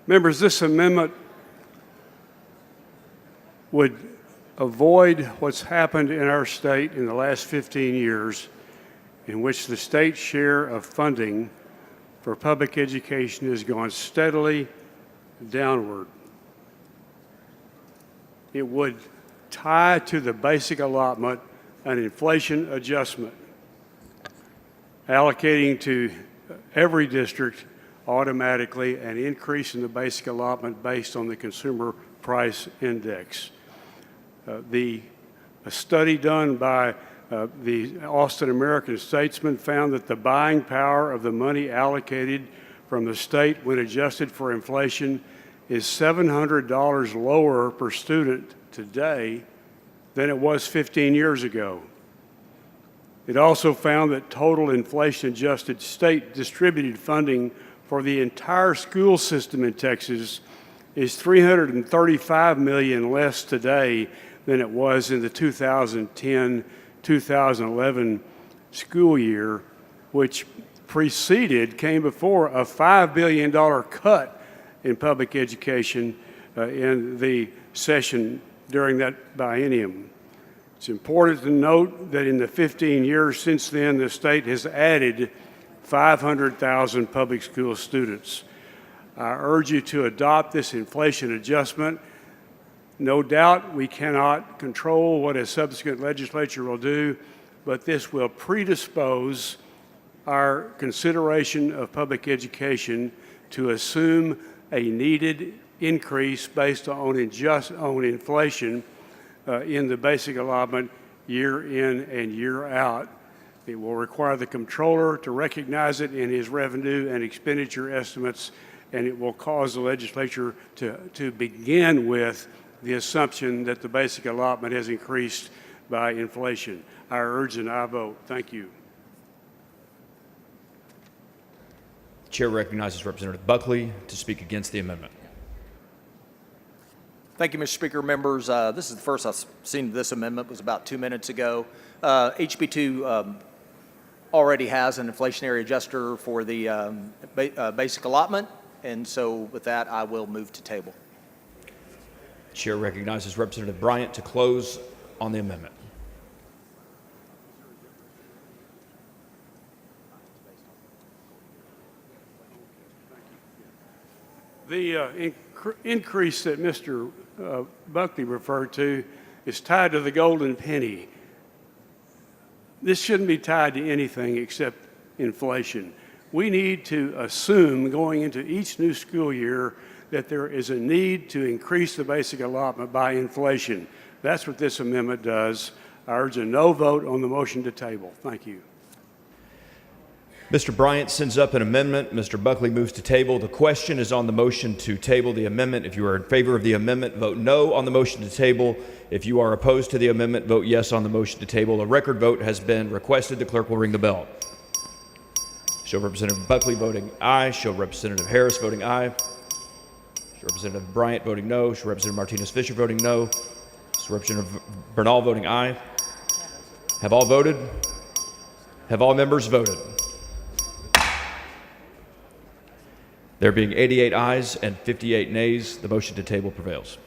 Members, this amendment would avoid what's happened in our state in the last 15 years, in which the state share of funding for public education has gone steadily downward. It would tie to the basic allotment an inflation adjustment, allocating to every district automatically an increase in the basic allotment based on the consumer price index. A study done by the Austin American Statesman found that the buying power of the money allocated from the state when adjusted for inflation is $700 lower per student today than it was 15 years ago. It also found that total inflation-adjusted state distributed funding for the entire school system in Texas is $335 million less today than it was in the 2010-2011 school year, which came before a $5 billion cut in public education in the session during that biennium. It's important to note that in the 15 years since then, the state has added 500,000 public school students. I urge you to adopt this inflation adjustment. No doubt we cannot control what a subsequent legislature will do, but this will predispose our consideration of public education to assume a needed increase based on inflation in the basic allotment year in and year out. It will require the comptroller to recognize it in his revenue and expenditure estimates, and it will cause the legislature to begin with the assumption that the basic allotment has increased by inflation. I urge an aye vote. Thank you. The chair recognizes Representative Buckley to speak against the amendment. Thank you, Mr. Speaker. Members, this is the first I've seen this amendment. It was about 2 minutes ago. HB2 already has an inflationary adjuster for the basic allotment, and so with that, I will move to table. The chair recognizes Representative Bryant to close on the amendment. The increase that Mr. Buckley referred to is tied to the golden penny. This shouldn't be tied to anything except inflation. We need to assume going into each new school year that there is a need to increase the basic allotment by inflation. That's what this amendment does. I urge a no vote on the motion to table. Thank you. Mr. Bryant sends up an amendment. Mr. Buckley moves to table. The question is on the motion to table the amendment. If you are in favor of the amendment, vote no on the motion to table. If you are opposed to the amendment, vote yes on the motion to table. A record vote has been requested. The clerk will ring the bell. Show Representative Buckley voting aye. Show Representative Harris voting aye. Show Representative Bryant voting no. Show Representative Martinez-Fisher voting no. Show Representative Bernal voting aye. Have all voted? Have all members voted? There being 88 ayes and 58 nays, the motion to table prevails.